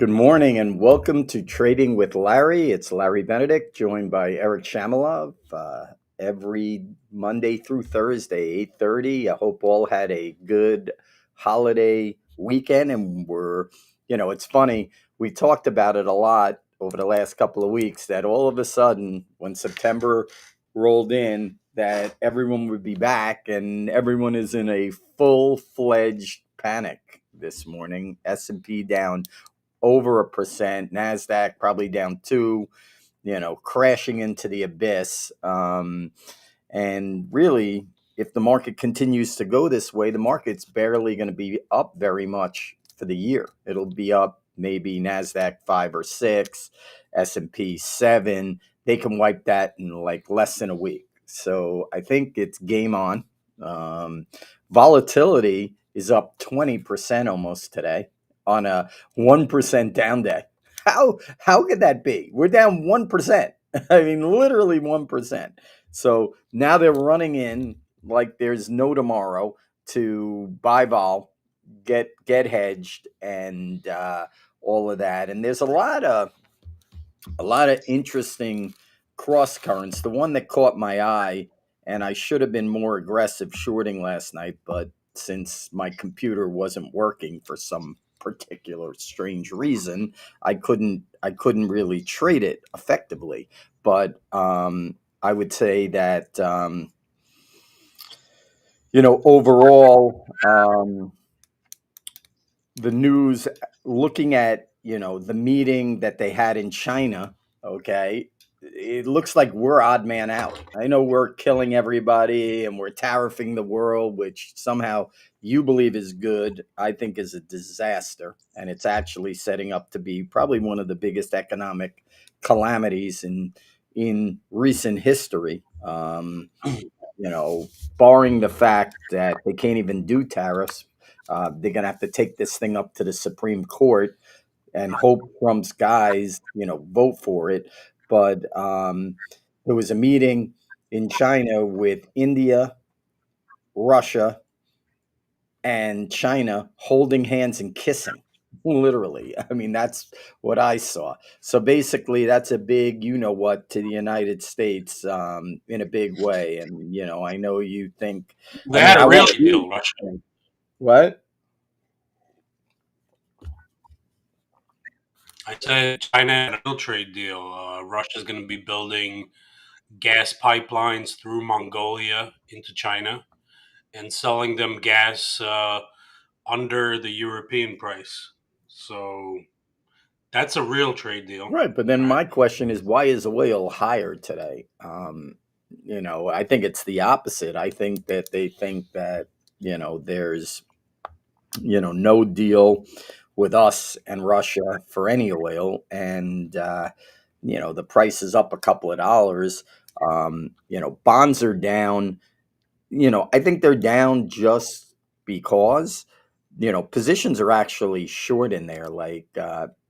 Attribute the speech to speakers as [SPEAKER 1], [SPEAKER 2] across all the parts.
[SPEAKER 1] Good morning and welcome to Trading with Larry. It's Larry Benedict, joined by Eric Shamalov every Monday through Thursday, 8:30. I hope all had a good holiday weekend. And it's funny, we talked about it a lot over the last couple of weeks that all of a sudden, when September rolled in, that everyone would be back and everyone is in a full-fledged panic this morning. S&P down over 1%, Nasdaq probably down 2, crashing into the abyss. And really, if the market continues to go this way, the market's barely going to be up very much for the year. It'll be up maybe Nasdaq 5 or 6, S&P 7. They can wipe that in like less than a week. So I think it's game on. Volatility is up 20% almost today on a 1% down day. How could that be? We're down 1%. I mean, literally 1%. So now they're running in like there's no tomorrow to buy vol, get hedged, and all of that. And there's a lot of interesting cross currents. The one that caught my eye, and I should have been more aggressive shorting last night, but since my computer wasn't working for some particular strange reason, I couldn't really trade it effectively. But I would say that overall, the news, looking at the meeting that they had in China, okay, it looks like we're odd man out. I know we're killing everybody and we're tariffing the world, which somehow you believe is good. I think is a disaster, and it's actually setting up to be probably one of the biggest economic calamities in recent history. Barring the fact that they can't even do tariffs, they're going to have to take this thing up to the Supreme Court and hope Trump's guys, vote for it. But there was a meeting in China with India, Russia, and China holding hands and kissing. Literally. I mean, that's what I saw. So basically, that's a big, to the United States in a big way. And, I know you think,
[SPEAKER 2] They
[SPEAKER 1] I mean,
[SPEAKER 2] had
[SPEAKER 1] I
[SPEAKER 2] a real
[SPEAKER 1] want you
[SPEAKER 2] deal, Russia.
[SPEAKER 1] to think, what?
[SPEAKER 2] I said China had a real trade deal. Russia's going to be building gas pipelines through Mongolia into China and selling them gas under the European price. So that's a real trade deal,
[SPEAKER 1] Right. But then
[SPEAKER 2] right?
[SPEAKER 1] my question is, why is oil higher today? I think it's the opposite. I think that they think that, there's, no deal with us and Russia for any oil. And, the price is up a couple of dollars. Bonds are down. I think they're down just because, positions are actually short in there. Like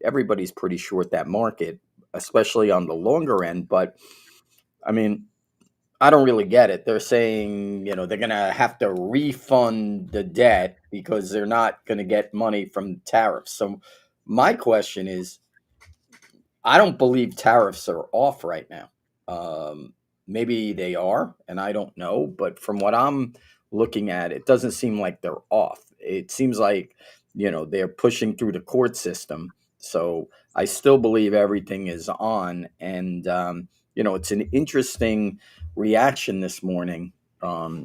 [SPEAKER 1] everybody's pretty short that market, especially on the longer end. But I mean, I don't really get it. They're saying, they're going to have to refund the debt because they're not going to get money from tariffs. So my question is, I don't believe tariffs are off right now. Maybe they are, and I don't know. But from what I'm looking at, it doesn't seem like they're off. It seems like, they're pushing through the court system. So I still believe everything is on. And, it's an interesting reaction this morning to,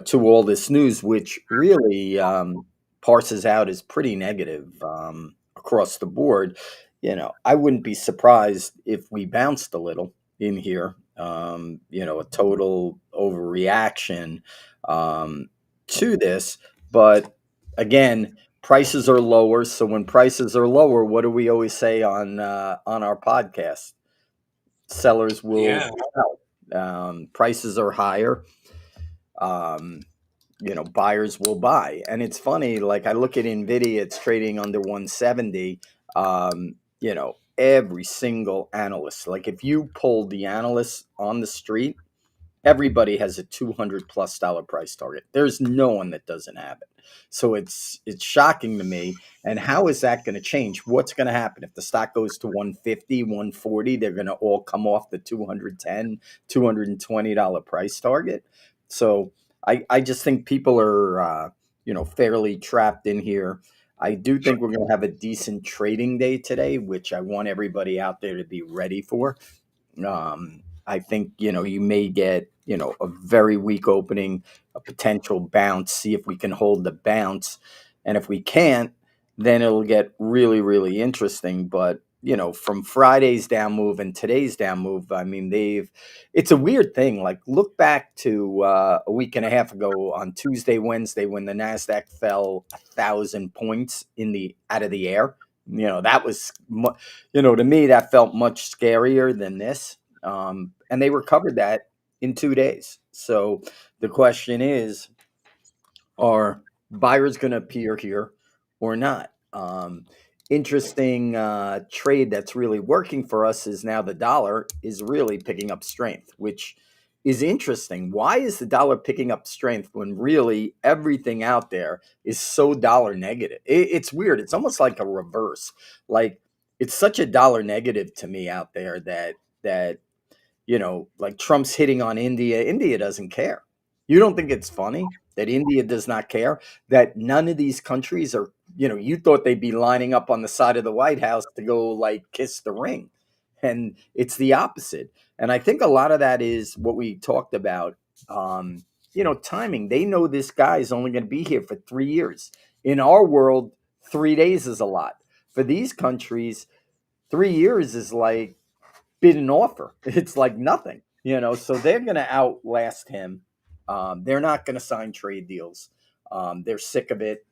[SPEAKER 1] to all this news, which really parses out as pretty negative across the board. I wouldn't be surprised if we bounced a little in here. A total overreaction to this, but again, prices are lower. So when prices are lower, what do we always say on our podcast? Sellers will
[SPEAKER 2] Yeah.
[SPEAKER 1] sell. Prices are higher. Um, buyers will buy. And it's funny, like I look at Nvidia, it's trading under 170. Every single analyst, like if you pulled the analysts on the street, everybody has a $200+ price target. There's no one that doesn't have it. So it's shocking to me. And how is that going to change? What's going to happen if the stock goes to 150, 140? They're going to all come off the 210, $220 price target. So I just think people are fairly trapped in here. I do think we're going to have a decent trading day today, which I want everybody out there to be ready for. I think, you may get, a very weak opening, a potential bounce, see if we can hold the bounce. And if we can't, then it'll get really, really interesting. But, from Friday's down move and today's down move, I mean, it's a weird thing. Like, look back to a week and a half ago on Tuesday, Wednesday, when the NASDAQ fell 1,000 points out of the air. That was, to me, that felt much scarier than this. And they recovered that in 2 days. So the question is, are buyers going to appear here or not? Interesting trade that's really working for us is now the dollar is really picking up strength, which is interesting. Why is the dollar picking up strength when really everything out there is so dollar negative? It's weird. It's almost like a reverse. Like, it's such a dollar negative to me out there that like Trump's hitting on India. India doesn't care. You don't think it's funny that India does not care? That none of these countries are, you thought they'd be lining up on the side of the White House to go like kiss the ring. And it's the opposite. And I think a lot of that is what we talked about. Timing. They know this guy is only going to be here for 3 years. In our world, 3 days is a lot. For these countries, 3 years is like bid and offer. It's like nothing, so they're going to outlast him. They're not going to sign trade deals. They're sick of it.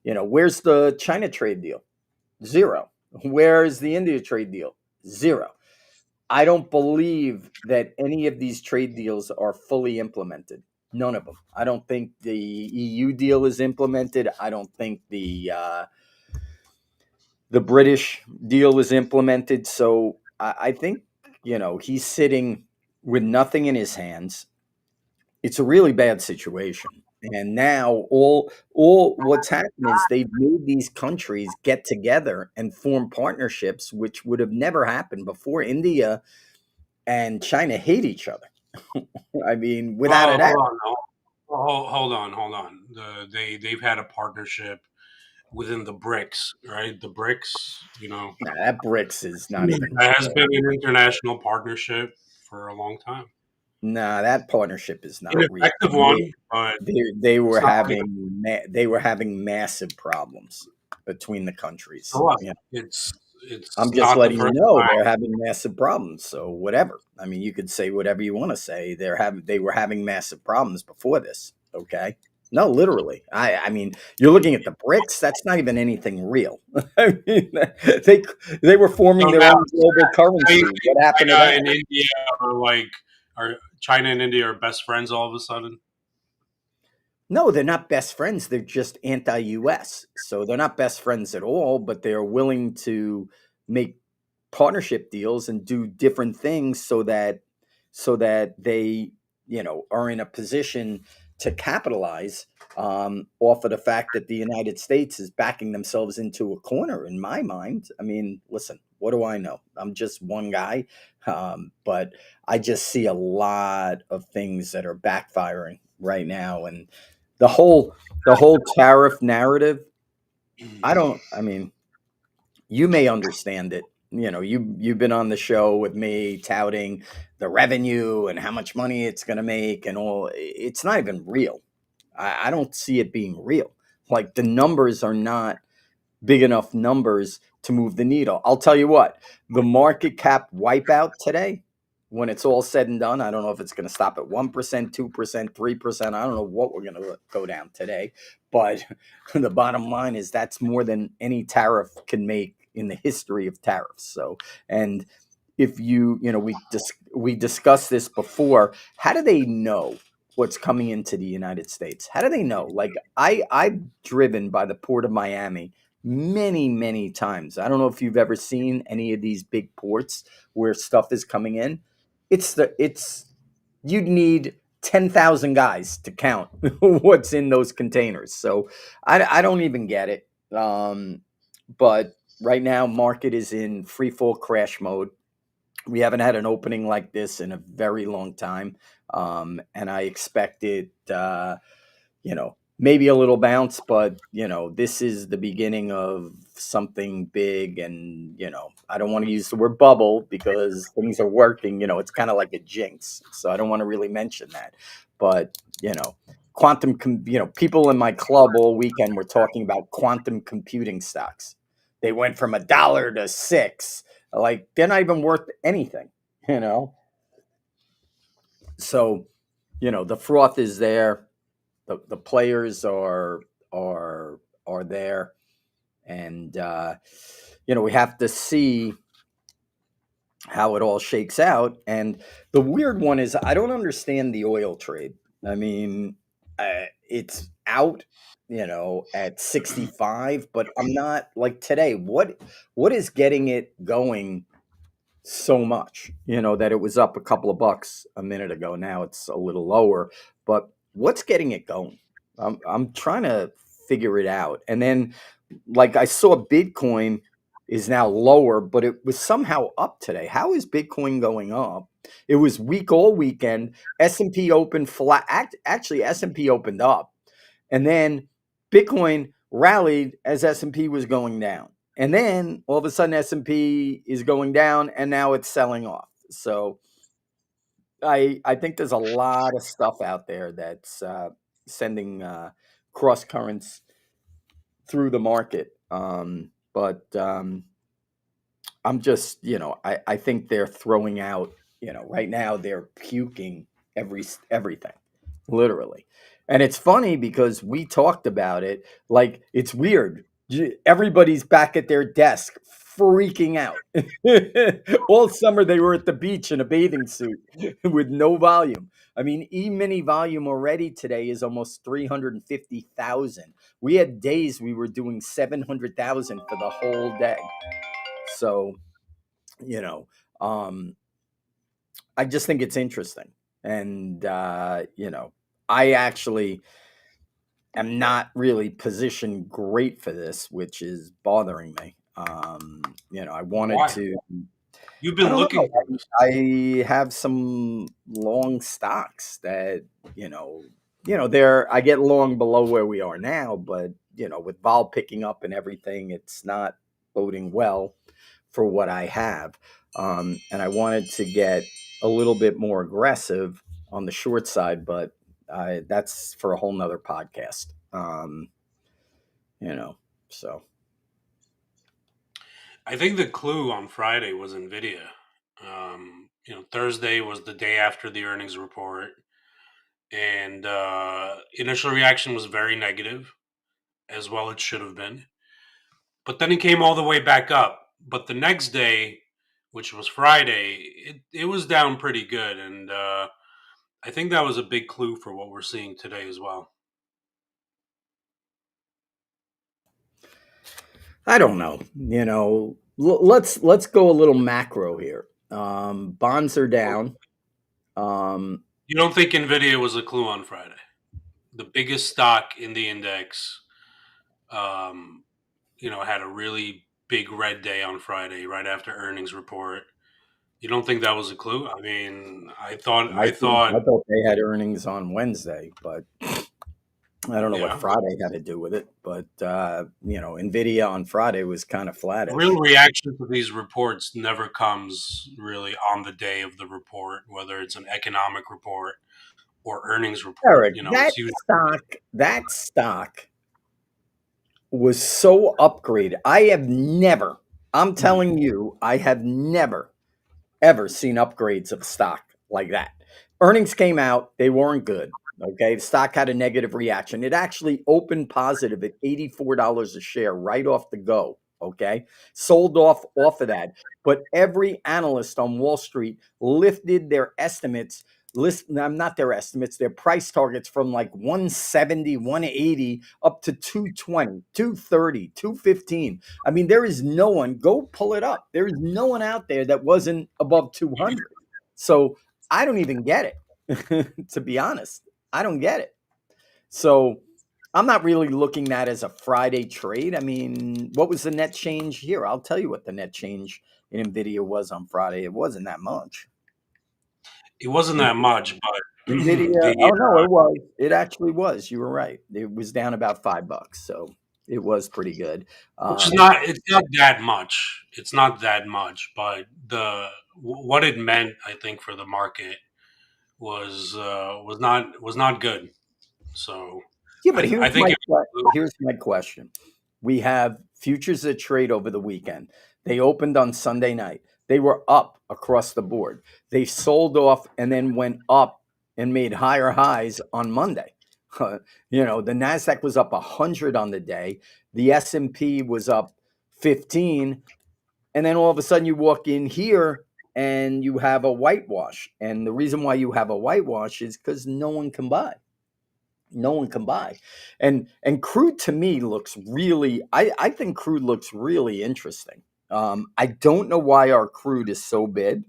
[SPEAKER 1] Where's the China trade deal? Zero. Where's the India trade deal? Zero. I don't believe that any of these trade deals are fully implemented. None of them. I don't think the EU deal is implemented. I don't think the British deal was implemented. So I think, he's sitting with nothing in his hands. It's a really bad situation. And now all what's happened is they've made these countries get together and form partnerships, which would have never happened before. India and China hate each other. I mean, without
[SPEAKER 2] Well,
[SPEAKER 1] it,
[SPEAKER 2] hold on, hold on. They've had a partnership within the BRICS, right? The BRICS,
[SPEAKER 1] that BRICS is not even
[SPEAKER 2] that has
[SPEAKER 1] real.
[SPEAKER 2] been an international partnership for a long time.
[SPEAKER 1] Nah, that partnership is
[SPEAKER 2] An
[SPEAKER 1] not real.
[SPEAKER 2] effective one, but
[SPEAKER 1] They were
[SPEAKER 2] it's not real.
[SPEAKER 1] having massive problems between the countries.
[SPEAKER 2] So what?
[SPEAKER 1] Yeah,
[SPEAKER 2] It's
[SPEAKER 1] I'm just
[SPEAKER 2] not the
[SPEAKER 1] letting you
[SPEAKER 2] first
[SPEAKER 1] know
[SPEAKER 2] time.
[SPEAKER 1] they're having massive problems. So whatever. I mean, you could say whatever you want to say. They were having massive problems before this. Okay. No, literally. I mean, you're looking at the BRICS. That's not even anything real. I mean, they they were
[SPEAKER 2] So
[SPEAKER 1] forming their
[SPEAKER 2] now,
[SPEAKER 1] own global
[SPEAKER 2] now you
[SPEAKER 1] currency.
[SPEAKER 2] think
[SPEAKER 1] What happened to
[SPEAKER 2] China
[SPEAKER 1] that?
[SPEAKER 2] and India are like are China and India are best friends all of a sudden?
[SPEAKER 1] No, they're not best friends. They're just anti-U.S. So they're not best friends at all, but they're willing to make partnership deals and do different things so that they, are in a position to capitalize off of the fact that the United States is backing themselves into a corner. In my mind, I mean, listen, what do I know? I'm just one guy, but I just see a lot of things that are backfiring right now, and the whole the whole tariff narrative. I mean, you may understand it. You've been on the show with me touting the revenue and how much money it's going to make and all. It's not even real. I don't see it being real. Like, the numbers are not big enough numbers to move the needle. I'll tell you what, the market cap wipeout today, when it's all said and done, I don't know if it's going to stop at 1%, 2%, 3%. I don't know what we're going to go down today. But the bottom line is that's more than any tariff can make in the history of tariffs. So, and if we discussed this before, how do they know what's coming into the United States? How do they know? Like, I've driven by the port of Miami many, many times. I don't know if you've ever seen any of these big ports where stuff is coming in. It's you'd need 10,000 guys to count what's in those containers. So I don't even get it. But right now, market is in free fall crash mode. We haven't had an opening like this in a very long time. And I expect it, maybe a little bounce, but, this is the beginning of something big. And, I don't want to use the word bubble because things are working. It's kind of like a jinx. So I don't want to really mention that. But, people in my club all weekend were talking about quantum computing stocks. They went from $1 to 6. Like, they're not even worth anything, you know? So, the froth is there. The players are there, and we have to see how it all shakes out. And the weird one is I don't understand the oil trade. I mean, it's out, at 65, but I'm not like today. What is getting it going so much, that it was up a couple of bucks a minute ago. Now it's a little lower, but what's getting it going? I'm trying to figure it out. And then, like, I saw Bitcoin is now lower, but it was somehow up today. How is Bitcoin going up? It was weak all weekend. S&P opened flat. Actually, S&P opened up, and then Bitcoin rallied as S&P was going down. And then all of a sudden S&P is going down and now it's selling off. So I think there's a lot of stuff out there that's sending cross currents through the market. But I'm just, I think they're throwing out, right now they're puking everything, literally. And it's funny because we talked about it. Like, it's weird. Everybody's back at their desk freaking out. All summer they were at the beach in a bathing suit with no volume. I mean, E-mini volume already today is almost 350,000. We had days we were doing 700,000 for the whole day. So, you know, um, I just think it's interesting. And, I actually am not really positioned great for this, which is bothering me. I wanted
[SPEAKER 2] Why?
[SPEAKER 1] to,
[SPEAKER 2] You've
[SPEAKER 1] I
[SPEAKER 2] been
[SPEAKER 1] don't know.
[SPEAKER 2] looking for this.
[SPEAKER 1] I have some long stocks that, I get long below where we are now, but, with vol picking up and everything, it's not boding well for what I have. And I wanted to get a little bit more aggressive on the short side, but that's for a whole nother podcast. You know, so
[SPEAKER 2] I think the clue on Friday was Nvidia. Thursday was the day after the earnings report, and initial reaction was very negative, as well it should have been. But then it came all the way back up. But the next day, which was Friday, it was down pretty good, and I think that was a big clue for what we're seeing today as well.
[SPEAKER 1] I don't know. Let's go a little macro here. Bonds are down. Um,
[SPEAKER 2] You don't think Nvidia was a clue on Friday? The biggest stock in the index, um, had a really big red day on Friday right after earnings report. You don't think that was a clue? I mean,
[SPEAKER 1] I thought they had earnings on Wednesday, but I don't know what
[SPEAKER 2] yeah.
[SPEAKER 1] Friday had to do with it. But Nvidia on Friday was kind of
[SPEAKER 2] Real
[SPEAKER 1] flattish.
[SPEAKER 2] reaction to these reports never comes really on the day of the report, whether it's an economic report or earnings report.
[SPEAKER 1] Eric,
[SPEAKER 2] It's usually
[SPEAKER 1] that stock was so upgraded. I'm telling you, I have never ever seen upgrades of stock like that. Earnings came out, they weren't good. Okay. The stock had a negative reaction. It actually opened positive at $84 a share right off the go. Okay. Sold off of that. But every analyst on Wall Street lifted their estimates, not their estimates, their price targets from like 170, 180 up to 220, 230, 215. I mean, there is no one, go pull it up. There is no one out there that wasn't above 200. So I don't even get it. To be honest, I don't get it. So I'm not really looking at as a Friday trade. I mean, what was the net change here? I'll tell you what the net change in Nvidia was on Friday. It wasn't that much.
[SPEAKER 2] It wasn't that much, but
[SPEAKER 1] Nvidia.
[SPEAKER 2] the
[SPEAKER 1] Oh no, it was. It actually was. You were right. It was down about $5, so it was pretty good.
[SPEAKER 2] which is
[SPEAKER 1] Um,
[SPEAKER 2] not it's not that much. It's not that much, but what it meant, I think, for the market was not good. So
[SPEAKER 1] Yeah, but
[SPEAKER 2] I think it,
[SPEAKER 1] here's my question. We have futures that trade over the weekend. They opened on Sunday night. They were up across the board. They sold off and then went up and made higher highs on Monday. The Nasdaq was up 100 on the day. The S&P was up 15, and then all of a sudden you walk in here and you have a whitewash. And the reason why you have a whitewash is because no one can buy. No one can buy. And crude to me looks really, I think crude looks really interesting. I don't know why our crude is so big.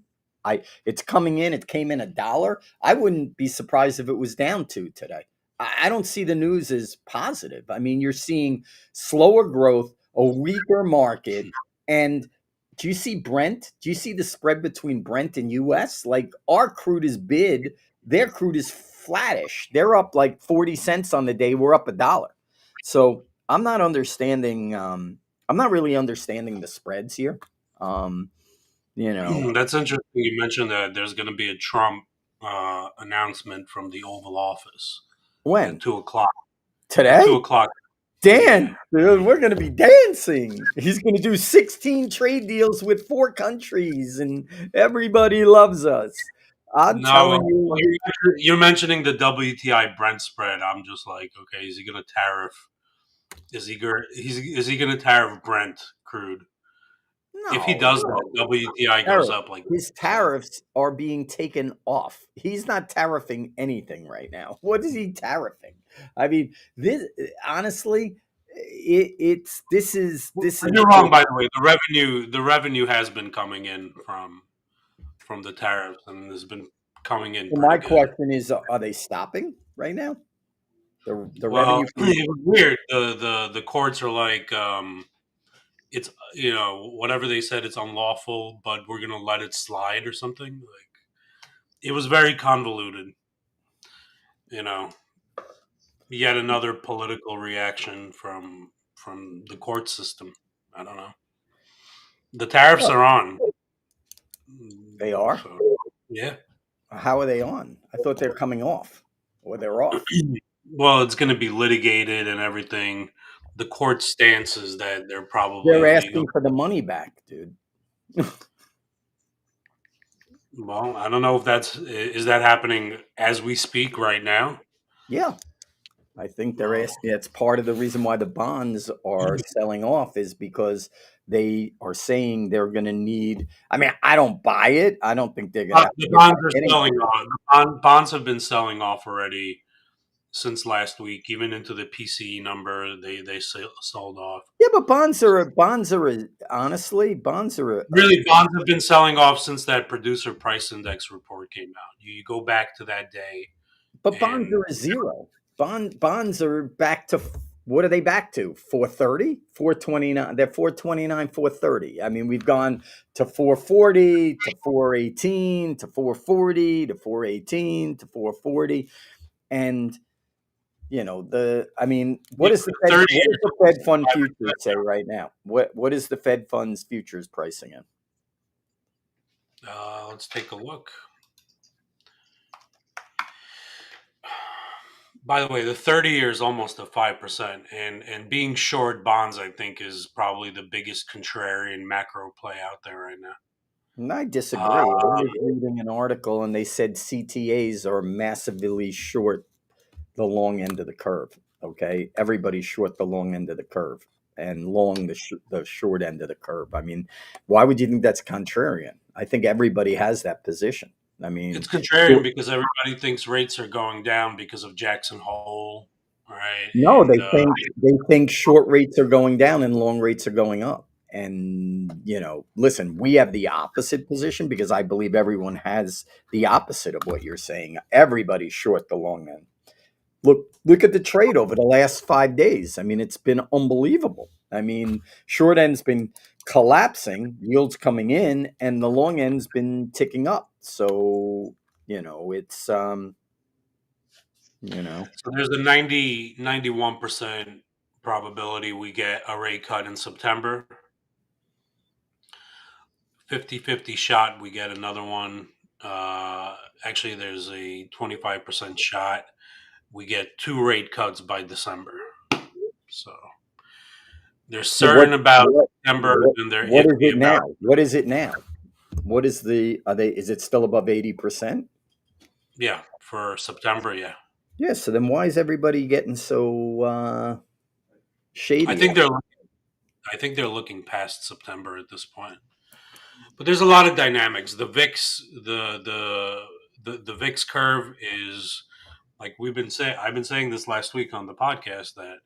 [SPEAKER 1] It's coming in, it came in $1. I wouldn't be surprised if it was down 2 today. I don't see the news as positive. I mean, you're seeing slower growth, a weaker market, and do you see Brent? Do you see the spread between Brent and US? Like our crude is bid, their crude is flattish. They're up like 40 cents on the day. We're up $1. So I'm not understanding. I'm not really understanding the spreads here. Um, you know,
[SPEAKER 2] that's interesting. You mentioned that there's going to be a Trump announcement from the Oval Office at
[SPEAKER 1] when
[SPEAKER 2] 2 o'clock. At two
[SPEAKER 1] today,
[SPEAKER 2] o'clock, yeah.
[SPEAKER 1] Dan, dude, we're going to be dancing. He's going to do 16 trade deals with 4 countries, and everybody loves us. I'm
[SPEAKER 2] No,
[SPEAKER 1] telling you,
[SPEAKER 2] you're mentioning the WTI Brent spread. I'm just like, okay, is he going to tariff? Is he going to tariff Brent crude? If he
[SPEAKER 1] no,
[SPEAKER 2] does that, WTI goes
[SPEAKER 1] tariff.
[SPEAKER 2] up like
[SPEAKER 1] His
[SPEAKER 2] 10%.
[SPEAKER 1] tariffs are being taken off. He's not tariffing anything right now. What is he tariffing? I mean, this honestly, it's this is
[SPEAKER 2] You're wrong, by the way. The revenue has been coming in from the tariffs, and has been coming in
[SPEAKER 1] so my
[SPEAKER 2] pretty good.
[SPEAKER 1] question is: are they stopping right now? The
[SPEAKER 2] Well,
[SPEAKER 1] revenue from
[SPEAKER 2] it was weird. The courts are like, it's whatever they said, it's unlawful, but we're gonna let it slide or something. Like it was very convoluted. You know, yet another political reaction from the court system. I don't know. The tariffs
[SPEAKER 1] oh,
[SPEAKER 2] are on.
[SPEAKER 1] they are.
[SPEAKER 2] So yeah.
[SPEAKER 1] How are they on? I thought they're coming off, or they're off.
[SPEAKER 2] Well, it's going to be litigated and everything. The court stance is that they're probably
[SPEAKER 1] They're
[SPEAKER 2] illegal.
[SPEAKER 1] asking for the money back, dude.
[SPEAKER 2] Well, I don't know if is that happening as we speak right now.
[SPEAKER 1] Yeah, I think they're
[SPEAKER 2] Well,
[SPEAKER 1] asking. It's part of the reason why the bonds are selling off is because they are saying they're going to need. I mean, I don't buy it. I don't think they're going to have to
[SPEAKER 2] the
[SPEAKER 1] give
[SPEAKER 2] bonds
[SPEAKER 1] back
[SPEAKER 2] are selling
[SPEAKER 1] anything.
[SPEAKER 2] off. Bonds have been selling off already since last week, even into the PCE number. They sold off.
[SPEAKER 1] Yeah, but honestly, bonds are
[SPEAKER 2] Really, bonds have been selling off since that producer price index report came out. You go back to that day,
[SPEAKER 1] but bonds
[SPEAKER 2] and
[SPEAKER 1] are a zero. Bonds are back to what are they back to? 430, 429. They're 429, 430. I mean, we've gone to 440 to 418 to 440 to 418 to 440, and I mean,
[SPEAKER 2] the thirty
[SPEAKER 1] what does
[SPEAKER 2] years
[SPEAKER 1] the
[SPEAKER 2] almost
[SPEAKER 1] Fed fund futures
[SPEAKER 2] 5%.
[SPEAKER 1] say right now? What is the Fed funds futures pricing in?
[SPEAKER 2] Let's take a look. By the way, the 30 year is almost a 5%, and being short bonds, I think, is probably the biggest contrarian macro play out there right now.
[SPEAKER 1] And I
[SPEAKER 2] Uh,
[SPEAKER 1] disagree. I was reading an article and they said CTAs are massively short the long end of the curve. Okay, everybody's short the long end of the curve and long the short end of the curve. I mean, why would you think that's contrarian? I think everybody has that position. I mean,
[SPEAKER 2] it's contrarian because everybody thinks rates are going down because of Jackson Hole, right?
[SPEAKER 1] no,
[SPEAKER 2] And
[SPEAKER 1] they think short rates are going down and long rates are going up. And listen, we have the opposite position because I believe everyone has the opposite of what you're saying. Everybody's short the long end. Look at the trade over the last 5 days. I mean, it's been unbelievable. I mean, short end's been collapsing, yields coming in, and the long end's been ticking up. So, it's you know.
[SPEAKER 2] So there's a 91% probability we get a rate cut in September. 50-50 shot we get another one. Actually, there's a 25% shot we get two rate cuts by December. So they're
[SPEAKER 1] So what
[SPEAKER 2] certain about
[SPEAKER 1] what
[SPEAKER 2] September
[SPEAKER 1] what
[SPEAKER 2] and they're
[SPEAKER 1] what is
[SPEAKER 2] iffy
[SPEAKER 1] it
[SPEAKER 2] about,
[SPEAKER 1] now? What is it now? What is the are they is it still above 80%?
[SPEAKER 2] yeah, for September, yeah.
[SPEAKER 1] Yeah, so then why is everybody getting so
[SPEAKER 2] I
[SPEAKER 1] shady
[SPEAKER 2] think
[SPEAKER 1] on?
[SPEAKER 2] they're I think they're looking past September at this point. But there's a lot of dynamics. The VIX, the VIX curve is like we've been saying. I've been saying this last week on the podcast that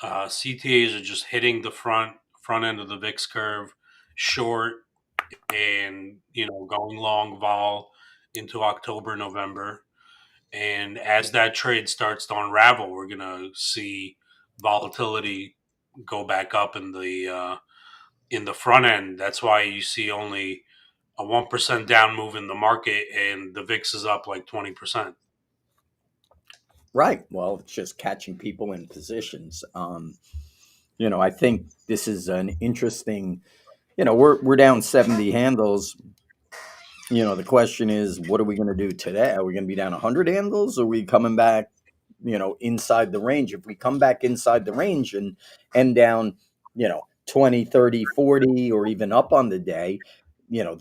[SPEAKER 2] CTAs are just hitting the front end of the VIX curve, short, and going long vol into October, November. And as that trade starts to unravel, we're gonna see volatility go back up in the front end. That's why you see only a 1% down move in the market, and the VIX is up like 20%.
[SPEAKER 1] Right. Well, it's just catching people in positions. I think this is an interesting, we're down 70 handles. The question is, what are we going to do today? Are we going to be down 100 handles? Or are we coming back, inside the range? If we come back inside the range and end down, 20, 30, 40, or even up on the day,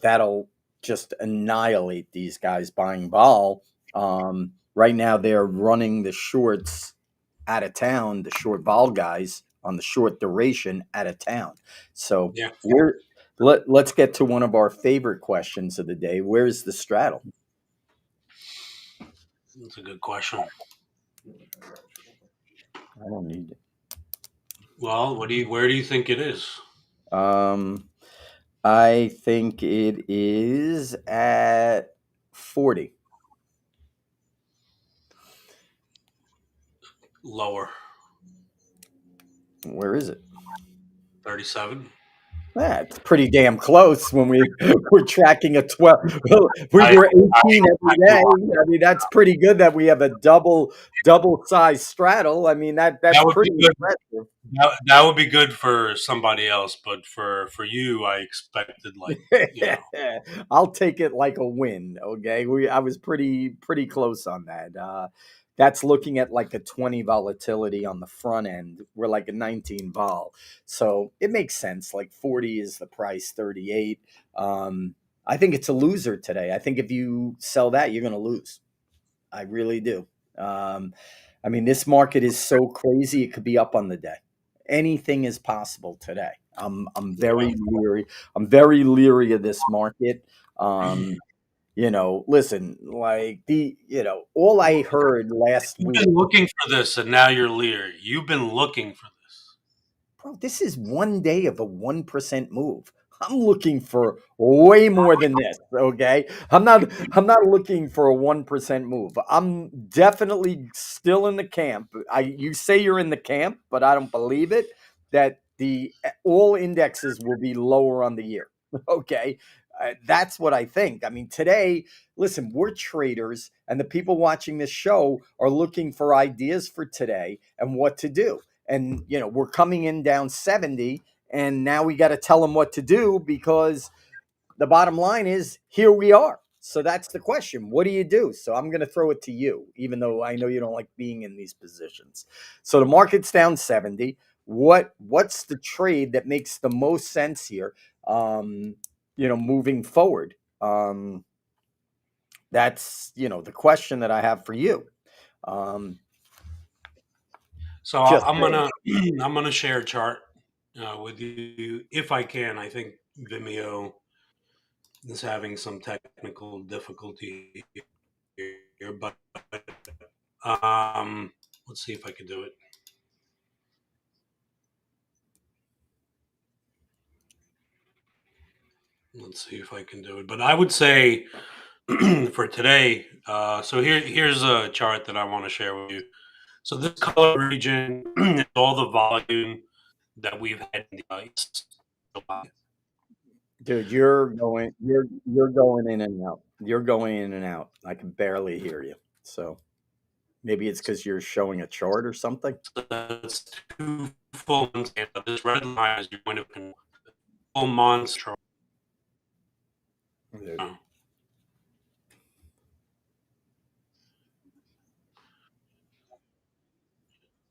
[SPEAKER 1] that'll just annihilate these guys buying vol. Right now, they're running the shorts out of town, the short vol guys on the short duration out of town. So
[SPEAKER 2] Yeah,
[SPEAKER 1] let's get to one of our favorite questions of the day. Where's the straddle?
[SPEAKER 2] that's a good question.
[SPEAKER 1] I don't need
[SPEAKER 2] Well, where do you think it is?
[SPEAKER 1] it. I think it is at 40.
[SPEAKER 2] Lower,
[SPEAKER 1] Where is it?
[SPEAKER 2] 37.
[SPEAKER 1] That's pretty damn close when we were tracking a 12. We
[SPEAKER 2] I,
[SPEAKER 1] were
[SPEAKER 2] I,
[SPEAKER 1] 18 every
[SPEAKER 2] I
[SPEAKER 1] day. I mean, that's pretty good that we have a double size straddle. I mean, that's
[SPEAKER 2] that would be
[SPEAKER 1] pretty
[SPEAKER 2] good.
[SPEAKER 1] impressive.
[SPEAKER 2] That would be good for somebody else, but for you, I expected
[SPEAKER 1] I'll take it like a win. Okay, I was pretty close on that. That's looking at like a 20 volatility on the front end. We're like a 19 vol, so it makes sense. Like 40 is the price, 38. I think it's a loser today. I think if you sell that, you're going to lose. I really do. Um, I mean, this market is so crazy; it could be up on the day. Anything is possible today. I'm
[SPEAKER 2] yeah.
[SPEAKER 1] very leery. I'm very leery of this market. Listen, like all I heard last
[SPEAKER 2] You've
[SPEAKER 1] week.
[SPEAKER 2] been looking for this, and now you're leery. You've been looking for this.
[SPEAKER 1] Bro, this is one day of a 1% move. I'm looking for way more than this, okay? I'm not looking for a 1% move. I'm definitely still in the camp. You say you're in the camp, but I don't believe it that the all indexes will be lower on the year. Okay? That's what I think. I mean, today, listen, we're traders and the people watching this show are looking for ideas for today and what to do. And we're coming in down 70, and now we got to tell them what to do because the bottom line is here we are. So that's the question. What do you do? So I'm going to throw it to you, even though I know you don't like being in these positions. So the market's down 70. What's the trade that makes the most sense here? Moving forward. That's the question that I have for you. Um,
[SPEAKER 2] So
[SPEAKER 1] just
[SPEAKER 2] I'm
[SPEAKER 1] saying.
[SPEAKER 2] gonna I'm gonna share a chart with you if I can. I think Vimeo is having some technical difficulty here, but um, let's see if I can do it. Let's see if I can do it. But I would say for today, so here's a chart that I want to share with you. So this color region is all the volume that we've had in the ice.
[SPEAKER 1] Dude, you're going in and out. You're going in and out. I can barely hear you. So maybe it's because you're showing a chart or something.
[SPEAKER 2] So that's two full months. And this red line is your point of full months.
[SPEAKER 1] Dude.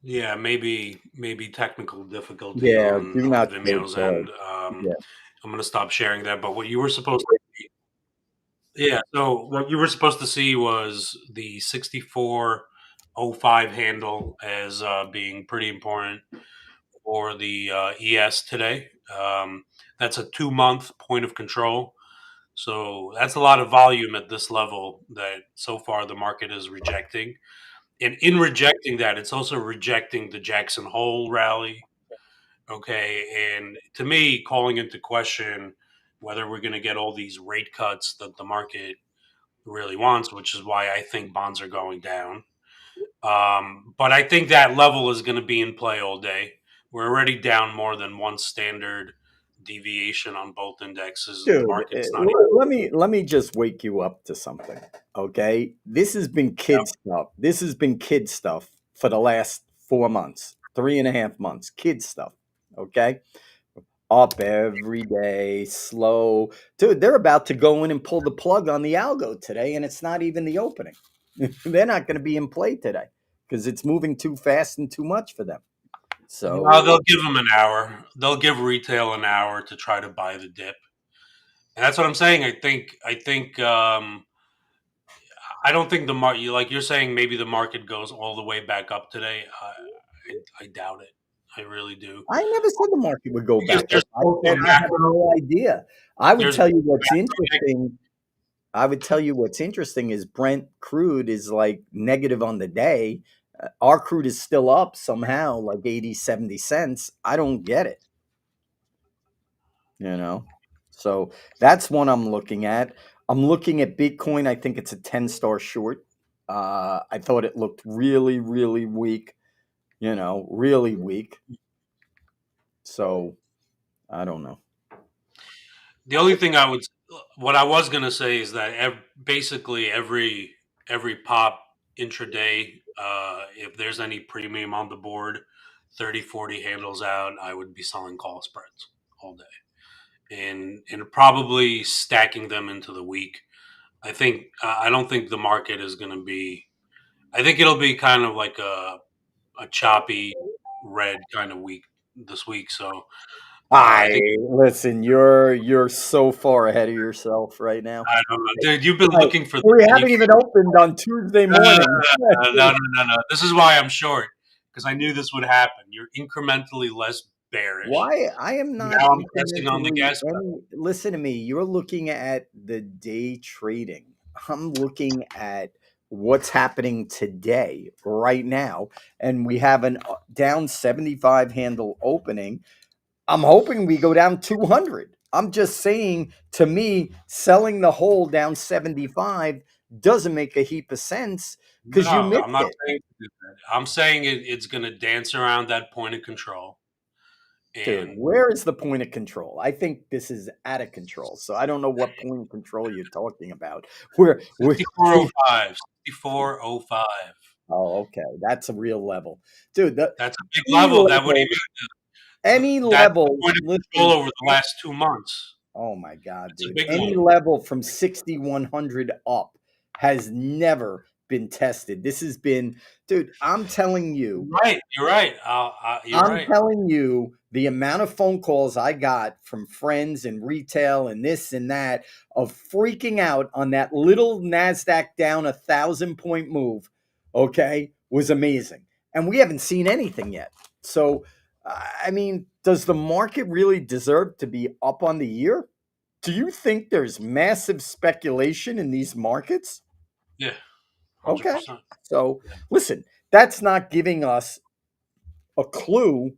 [SPEAKER 2] Yeah, maybe technical difficulty
[SPEAKER 1] Yeah, do
[SPEAKER 2] on
[SPEAKER 1] not show
[SPEAKER 2] Vimeo's
[SPEAKER 1] chart.
[SPEAKER 2] end.
[SPEAKER 1] Yeah.
[SPEAKER 2] I'm gonna stop sharing that. But what you were supposed to see, yeah. So what you were supposed to see was the 6405 handle as being pretty important for the ES today. That's a 2 month point of control. So that's a lot of volume at this level that so far the market is rejecting. And in rejecting that, it's also rejecting the Jackson Hole rally. Okay. And to me, calling into question whether we're going to get all these rate cuts that the market really wants, which is why I think bonds are going down. But I think that level is going to be in play all day. We're already down more than one standard deviation on both indexes, and the
[SPEAKER 1] Dude,
[SPEAKER 2] market's not.
[SPEAKER 1] let me just wake you up to something. Okay? This has been
[SPEAKER 2] Yep.
[SPEAKER 1] kid stuff. This has been kid stuff for the last 4 months, 3.5 months. Kid stuff. Okay? Up every day, slow. Dude, they're about to go in and pull the plug on the algo today, and it's not even the opening. They're not going to be in play today because it's moving too fast and too much for them.
[SPEAKER 2] No,
[SPEAKER 1] So
[SPEAKER 2] they'll give them an hour. They'll give retail an hour to try to buy the dip, and that's what I'm saying. I don't think the market, like you're saying, maybe the market goes all the way back up today. I doubt it. I really do.
[SPEAKER 1] I never said the market would go
[SPEAKER 2] Because
[SPEAKER 1] back up. I said I have no idea. I would
[SPEAKER 2] there's
[SPEAKER 1] tell you what's
[SPEAKER 2] macro
[SPEAKER 1] interesting. I would tell you what's interesting is Brent crude is like negative on the day. Our crude is still up somehow, like 80, 70 cents. I don't get it, you know? So that's one I'm looking at. I'm looking at Bitcoin. I think it's a 10-star short. I thought it looked really, really weak, really weak. So I don't know.
[SPEAKER 2] The only thing what I was gonna say is that basically every pop intraday, if there's any premium on the board, 30-40 handles out, I would be selling call spreads all day, and probably stacking them into the week. I don't think the market is gonna be. I think it'll be kind of like a choppy red kind of week this week. So I
[SPEAKER 1] I
[SPEAKER 2] think
[SPEAKER 1] listen, you're so far ahead of yourself right now.
[SPEAKER 2] I don't know, dude. You've been
[SPEAKER 1] Right.
[SPEAKER 2] looking for
[SPEAKER 1] We
[SPEAKER 2] this.
[SPEAKER 1] haven't even opened on Tuesday morning.
[SPEAKER 2] No. This is why I'm short because I knew this would happen. You're incrementally less bearish.
[SPEAKER 1] Why I am not
[SPEAKER 2] Now I'm pressing on the
[SPEAKER 1] incrementally
[SPEAKER 2] gas pedal.
[SPEAKER 1] any listen to me, you're looking at the day trading. I'm looking at what's happening today, right now, and we have an down 75 handle opening. I'm hoping we go down 200. I'm just saying, to me, selling the whole down 75 doesn't make a heap of sense
[SPEAKER 2] No,
[SPEAKER 1] because you
[SPEAKER 2] I'm
[SPEAKER 1] missed
[SPEAKER 2] not
[SPEAKER 1] it.
[SPEAKER 2] saying to do that. I'm saying it's going to dance around that point of control.
[SPEAKER 1] Dude,
[SPEAKER 2] And
[SPEAKER 1] where is the point of control? I think this is out of control. So I don't know what point of control you're talking about. We're
[SPEAKER 2] 6405, 6405.
[SPEAKER 1] oh, okay. That's a real level. Dude, the
[SPEAKER 2] That's a big
[SPEAKER 1] any
[SPEAKER 2] level. That would
[SPEAKER 1] level,
[SPEAKER 2] even
[SPEAKER 1] any
[SPEAKER 2] that's the
[SPEAKER 1] level,
[SPEAKER 2] point of control
[SPEAKER 1] listen,
[SPEAKER 2] over the last 2 months.
[SPEAKER 1] oh my God,
[SPEAKER 2] It's a
[SPEAKER 1] dude.
[SPEAKER 2] big
[SPEAKER 1] Any
[SPEAKER 2] one.
[SPEAKER 1] level from 6,100 up has never been tested. This has been, dude, I'm telling you,
[SPEAKER 2] You're right. You're
[SPEAKER 1] I'm
[SPEAKER 2] right.
[SPEAKER 1] telling you, the amount of phone calls I got from friends and retail and this and that of freaking out on that little NASDAQ down 1,000 point move, okay, was amazing. And we haven't seen anything yet. So, I mean, does the market really deserve to be up on the year? Do you think there's massive speculation in these markets?
[SPEAKER 2] Yeah,
[SPEAKER 1] Okay.
[SPEAKER 2] 100%.
[SPEAKER 1] So, listen, that's not giving us a clue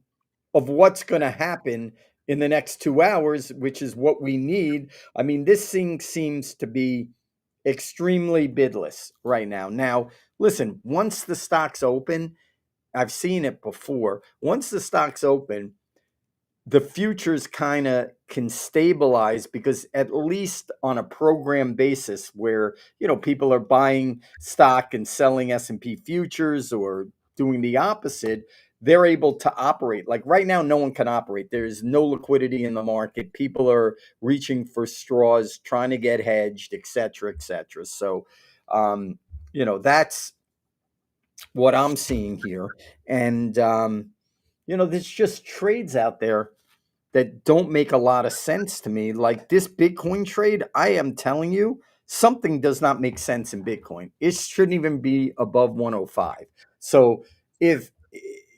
[SPEAKER 1] of what's going to happen in the next 2 hours, which is what we need. I mean, this thing seems to be extremely bidless right now. Now, listen, once the stocks open, I've seen it before. Once the stocks open, the futures kind of can stabilize because at least on a program basis where people are buying stock and selling S&P futures or doing the opposite, they're able to operate. Like right now no one can operate. There's no liquidity in the market. People are reaching for straws, trying to get hedged, etc., etc. So that's what I'm seeing here. And there's just trades out there that don't make a lot of sense to me. Like this Bitcoin trade, I am telling you, something does not make sense in Bitcoin. It shouldn't even be above 105. So if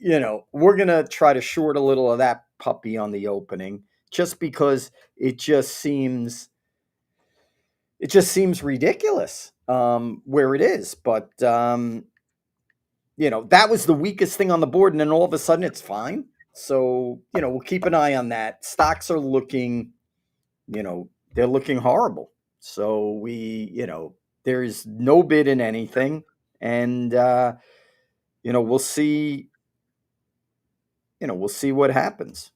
[SPEAKER 1] we're going to try to short a little of that puppy on the opening just because it just seems ridiculous where it is. But that was the weakest thing on the board, and then all of a sudden it's fine. So, we'll keep an eye on that. Stocks are looking, they're looking horrible. So there's no bid in anything. And, we'll see, we'll see what happens.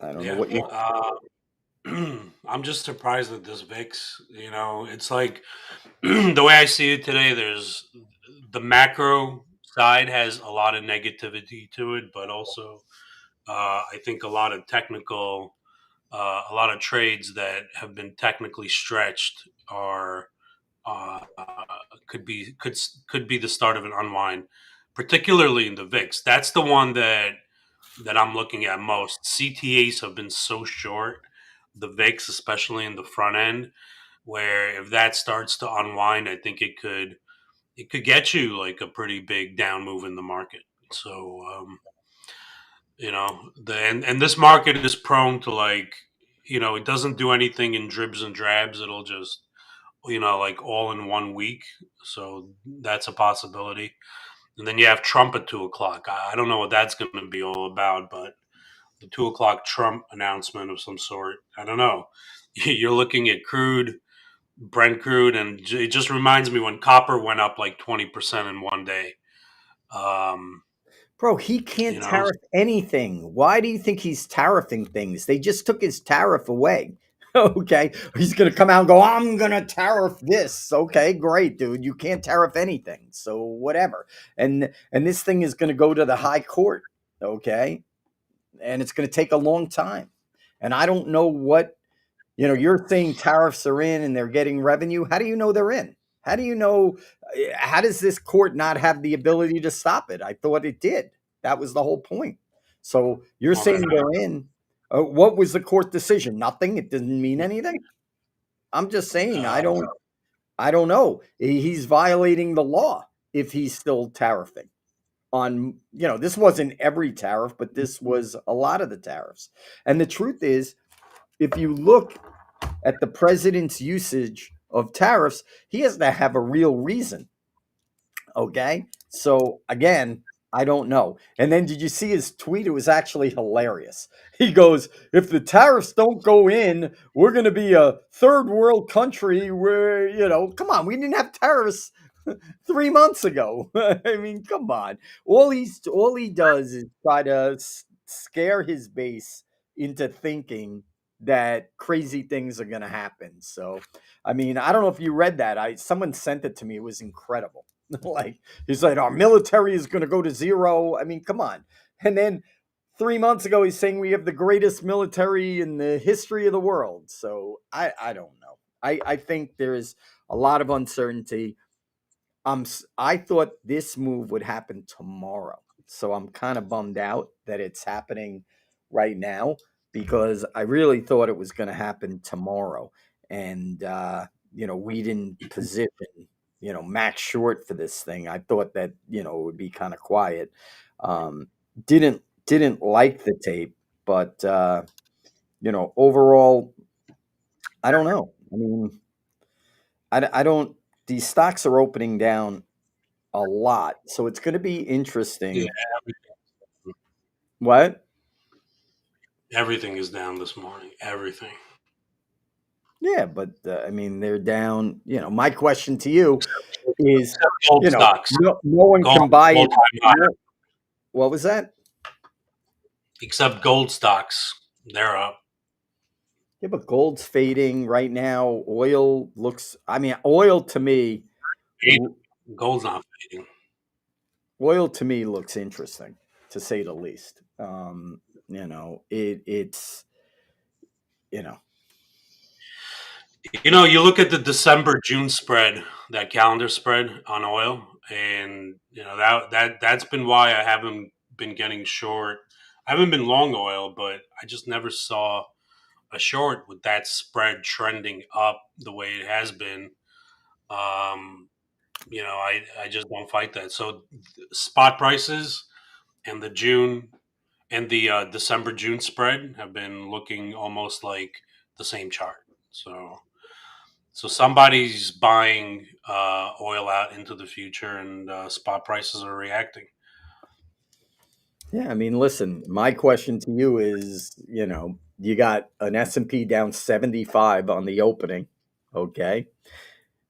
[SPEAKER 1] I don't know
[SPEAKER 2] Yeah.
[SPEAKER 1] what you.
[SPEAKER 2] I'm just surprised at this VIX. It's like the way I see it today, there's the macro side has a lot of negativity to it, but also I think a lot of trades that have been technically stretched are uh, could be the start of an unwind, particularly in the VIX. That's the one that I'm looking at most. CTAs have been so short, the VIX, especially in the front end, where if that starts to unwind, I think it could get you like a pretty big down move in the market. So and this market is prone to like it doesn't do anything in dribs and drabs. It'll just like all in one week. So that's a possibility. And then you have Trump at 2 o'clock. I don't know what that's going to be all about, but the 2 o'clock Trump announcement of some sort. I don't know. You're looking at Brent crude, and it just reminds me when copper went up like 20% in one day. Um,
[SPEAKER 1] Bro, he
[SPEAKER 2] you
[SPEAKER 1] can't
[SPEAKER 2] know,
[SPEAKER 1] tariff anything. Why do you think he's tariffing things? They just took his tariff away. Okay. He's going to come out and go, I'm going to tariff this. Okay, great, dude. You can't tariff anything. So whatever. And this thing is going to go to the high court. Okay. And it's going to take a long time. And I don't know what you're saying tariffs are in and they're getting revenue. How do you know they're in? How do you know? How does this court not have the ability to stop it? I thought it did. That was the whole point. So you're
[SPEAKER 2] well, they're
[SPEAKER 1] saying
[SPEAKER 2] not.
[SPEAKER 1] they're in. What was the court decision? Nothing. It didn't mean anything. I'm just saying. I
[SPEAKER 2] Uh,
[SPEAKER 1] don't. I don't know. He's violating the law if he's still tariffing on. This wasn't every tariff, but this was a lot of the tariffs. And the truth is, if you look at the president's usage of tariffs, he has to have a real reason. Okay. So again, I don't know. And then did you see his tweet? It was actually hilarious. He goes, if the tariffs don't go in, we're going to be a third world country where, come on, we didn't have tariffs 3 months ago. I mean, come on. All he does is try to scare his base into thinking that crazy things are going to happen. So, I mean, I don't know if you read that. Someone sent it to me. It was incredible. Like he's like, our military is going to go to zero. I mean, come on. And then 3 months ago, he's saying we have the greatest military in the history of the world. So I don't know. I think there's a lot of uncertainty. I thought this move would happen tomorrow. So I'm kind of bummed out that it's happening right now because I really thought it was going to happen tomorrow. And, we didn't position, max short for this thing. I thought that, it would be kind of quiet. Um, didn't like the tape, but, overall, I don't know. I mean, I don't, these stocks are opening down a lot. So it's going to be
[SPEAKER 2] Yeah,
[SPEAKER 1] interesting.
[SPEAKER 2] everything,
[SPEAKER 1] What?
[SPEAKER 2] everything is down this morning. Everything
[SPEAKER 1] Yeah, but I mean, they're down. My question to you
[SPEAKER 2] except,
[SPEAKER 1] is,
[SPEAKER 2] except gold stocks.
[SPEAKER 1] no one
[SPEAKER 2] Gold
[SPEAKER 1] can buy
[SPEAKER 2] all
[SPEAKER 1] it.
[SPEAKER 2] time high.
[SPEAKER 1] No, what was that?
[SPEAKER 2] Except gold stocks, they're up.
[SPEAKER 1] Yeah, but gold's fading right now. Oil looks. I mean,
[SPEAKER 2] Gold's not fading.
[SPEAKER 1] oil to me looks interesting, to say the least. It's you know.
[SPEAKER 2] You look at the December June spread, that calendar spread on oil, and that's been why I haven't been getting short. I haven't been long oil, but I just never saw a short with that spread trending up the way it has been. Um, I just don't fight that. So spot prices and the June and the December June spread have been looking almost like the same chart. So somebody's buying oil out into the future, and spot prices are reacting.
[SPEAKER 1] Yeah, I mean, listen, my question to you is, you got an S&P down 75 on the opening, okay?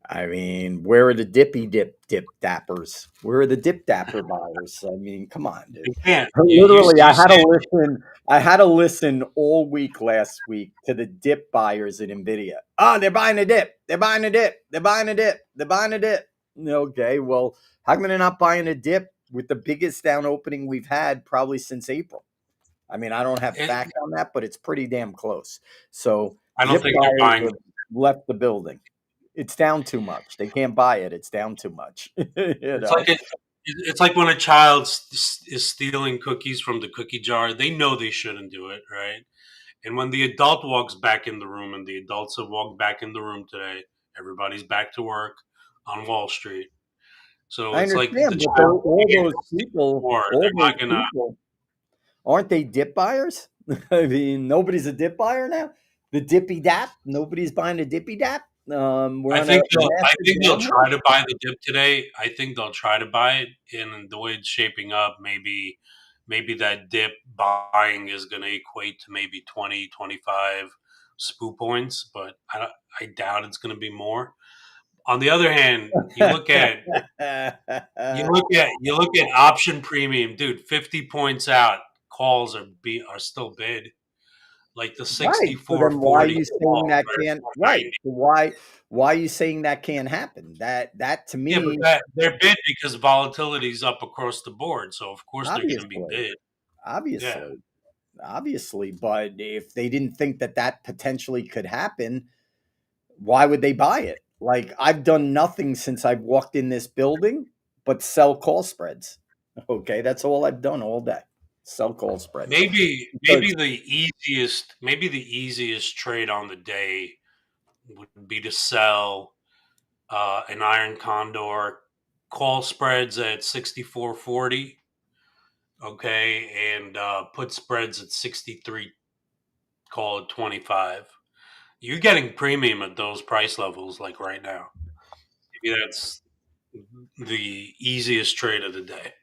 [SPEAKER 1] I mean, where are the dip dappers? Where are the dip dapper buyers? I mean, come on, dude.
[SPEAKER 2] You can't.
[SPEAKER 1] Literally,
[SPEAKER 2] You see it.
[SPEAKER 1] I had to listen all week last week to the dip buyers in Nvidia. Oh, they're buying a dip. They're buying a dip. They're buying a dip. They're buying a dip. Okay, well, how come they're not buying a dip with the biggest down opening we've had probably since April? I mean, I don't have
[SPEAKER 2] it
[SPEAKER 1] fact on that, but it's pretty damn close. So
[SPEAKER 2] I don't
[SPEAKER 1] dip
[SPEAKER 2] think they're
[SPEAKER 1] buyers
[SPEAKER 2] buying.
[SPEAKER 1] have left the building. It's down too much. They can't buy it. It's down too much. you
[SPEAKER 2] It's
[SPEAKER 1] know.
[SPEAKER 2] like it's like when a child is stealing cookies from the cookie jar. They know they shouldn't do it, right? And when the adult walks back in the room, and the adults have walked back in the room today, everybody's back to work on Wall Street. So
[SPEAKER 1] I
[SPEAKER 2] it's like the
[SPEAKER 1] understand, but
[SPEAKER 2] child can't steal more.
[SPEAKER 1] all
[SPEAKER 2] They're
[SPEAKER 1] those
[SPEAKER 2] not gonna.
[SPEAKER 1] people, aren't they dip buyers? I mean, nobody's a dip buyer now. The dippy dap, nobody's buying a dippy dap. We're on a
[SPEAKER 2] I
[SPEAKER 1] massive
[SPEAKER 2] think they'll
[SPEAKER 1] downward.
[SPEAKER 2] try to buy the dip today. I think they'll try to buy it, and the way it's shaping up, maybe that dip buying is going to equate to maybe 20, 25 SPU points, but I doubt it's going to be more. On the other hand, you look at option premium, dude. 50 points out, calls are still bid. Like the
[SPEAKER 1] Right. So then why are
[SPEAKER 2] 64-40
[SPEAKER 1] you saying
[SPEAKER 2] calls
[SPEAKER 1] that
[SPEAKER 2] are
[SPEAKER 1] can't
[SPEAKER 2] still
[SPEAKER 1] right?
[SPEAKER 2] 90.
[SPEAKER 1] So why are you saying that can't happen? That to
[SPEAKER 2] Yeah, but
[SPEAKER 1] me,
[SPEAKER 2] they're bid because volatility is up across the board, so of course they're going to be
[SPEAKER 1] obviously,
[SPEAKER 2] bid. Yeah,
[SPEAKER 1] obviously, obviously, but if they didn't think that that potentially could happen, why would they buy it? Like I've done nothing since I've walked in this building but sell call spreads. Okay, that's all I've done all day. Sell call spreads.
[SPEAKER 2] maybe
[SPEAKER 1] Because
[SPEAKER 2] the easiest trade on the day would be to sell an iron condor call spreads at 64.40, okay, and put spreads at 63, call it 25. You're getting premium at those price levels like right now. Maybe that's the easiest trade of the day,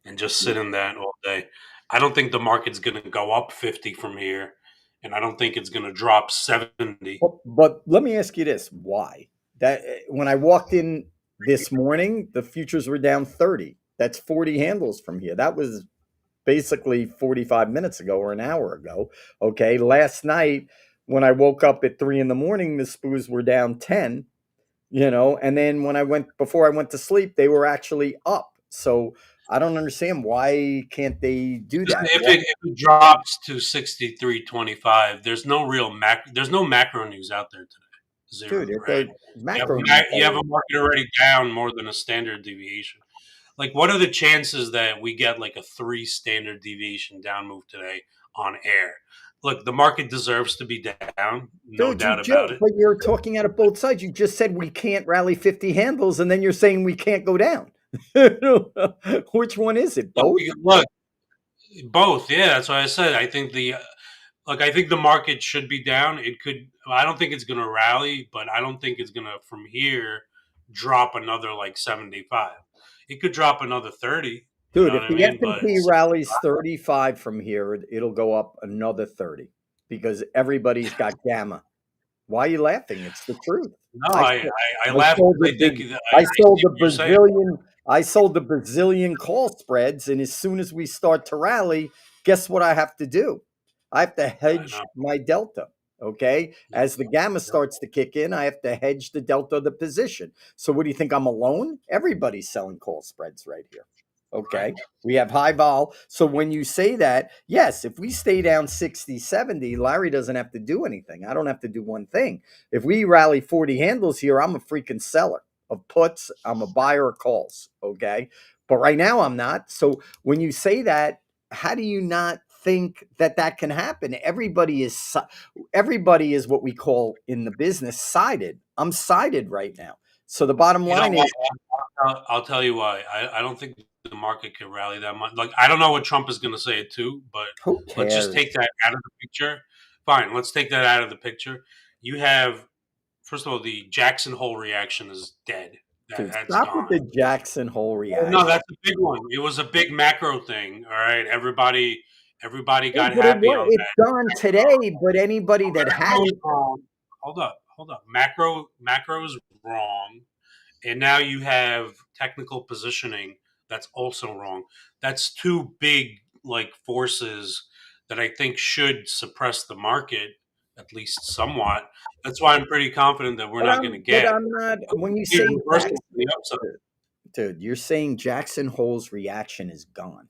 [SPEAKER 2] and just sit in that all day. I don't think the market's going to go up 50 from here, and I don't think it's going to drop 70.
[SPEAKER 1] but let me ask you this: why? That when I walked in this morning, the futures were down 30. That's 40 handles from here. That was basically 45 minutes ago or an hour ago. Okay. Last night, when I woke up at 3 in the morning, the SPUs were down 10, and then before I went to sleep, they were actually up. So I don't understand why can't they do that?
[SPEAKER 2] If it drops to 63.25, there's no macro news out there today. Zero,
[SPEAKER 1] Dude, it's
[SPEAKER 2] right?
[SPEAKER 1] a macro news.
[SPEAKER 2] You have a market already down more than a standard deviation. Like, what are the chances that we get like a 3 standard deviation down move today on air? Look, the market deserves to be down, no
[SPEAKER 1] Dude,
[SPEAKER 2] doubt about it.
[SPEAKER 1] but you're talking out of both sides. You just said we can't rally 50 handles, and then you're saying we can't go down. Which one is it? Both?
[SPEAKER 2] Look, both. Yeah, that's why I said. I think the market should be down. It could. I don't think it's going to rally, but I don't think it's going to from here drop another like 75. It could drop another 30. You know
[SPEAKER 1] Dude,
[SPEAKER 2] what
[SPEAKER 1] if
[SPEAKER 2] I
[SPEAKER 1] the
[SPEAKER 2] mean? But
[SPEAKER 1] S&P rallies 35 from here, it'll go up another 30 because everybody's got gamma. Why are you laughing? It's the truth.
[SPEAKER 2] no,
[SPEAKER 1] I
[SPEAKER 2] I,
[SPEAKER 1] sold,
[SPEAKER 2] I
[SPEAKER 1] I
[SPEAKER 2] laugh
[SPEAKER 1] sold
[SPEAKER 2] because
[SPEAKER 1] the
[SPEAKER 2] I think
[SPEAKER 1] I
[SPEAKER 2] I
[SPEAKER 1] sold
[SPEAKER 2] see
[SPEAKER 1] the
[SPEAKER 2] what you're saying.
[SPEAKER 1] Brazilian call spreads, and as soon as we start to rally, guess what I have to do? I have to
[SPEAKER 2] I
[SPEAKER 1] hedge
[SPEAKER 2] know.
[SPEAKER 1] my delta. Okay,
[SPEAKER 2] Yep,
[SPEAKER 1] as the gamma
[SPEAKER 2] yep,
[SPEAKER 1] starts to kick in, I have to hedge the delta of the position. So, what do you think? I'm alone? Everybody's selling call spreads right here.
[SPEAKER 2] right.
[SPEAKER 1] Okay, we have high vol. So when you say that, yes, if we stay down 60, 70, Larry doesn't have to do anything. I don't have to do one thing. If we rally 40 handles here, I'm a freaking seller of puts. I'm a buyer of calls. Okay. But right now I'm not. So when you say that, how do you not think that that can happen? Everybody is what we call in the business sided. I'm sided right now. So the bottom
[SPEAKER 2] You know
[SPEAKER 1] line
[SPEAKER 2] what?
[SPEAKER 1] is,
[SPEAKER 2] I'll tell you why. I don't think the market can rally that much. Like I don't know what Trump is going to say it too, but
[SPEAKER 1] who
[SPEAKER 2] let's just
[SPEAKER 1] cares?
[SPEAKER 2] take that out of the picture. Fine, let's take that out of the picture. You have first of all the Jackson Hole reaction is dead.
[SPEAKER 1] Dude,
[SPEAKER 2] That's
[SPEAKER 1] stop with
[SPEAKER 2] gone.
[SPEAKER 1] the Jackson Hole
[SPEAKER 2] Oh, no,
[SPEAKER 1] reaction.
[SPEAKER 2] that's a big one. It was a big macro thing. All right, everybody
[SPEAKER 1] Yeah,
[SPEAKER 2] got
[SPEAKER 1] but
[SPEAKER 2] happy on
[SPEAKER 1] it's
[SPEAKER 2] that.
[SPEAKER 1] gone today. But anybody that had
[SPEAKER 2] Macro is
[SPEAKER 1] it,
[SPEAKER 2] wrong. Hold up. Macro is wrong. And now you have technical positioning that's also wrong. That's two big like forces that I think should suppress the market at least somewhat. That's why I'm pretty confident that we're not going to
[SPEAKER 1] but
[SPEAKER 2] get
[SPEAKER 1] I'm not.
[SPEAKER 2] a
[SPEAKER 1] When you
[SPEAKER 2] big
[SPEAKER 1] say
[SPEAKER 2] reversal to
[SPEAKER 1] Jackson,
[SPEAKER 2] the upside.
[SPEAKER 1] dude, you're saying Jackson Hole's reaction is gone.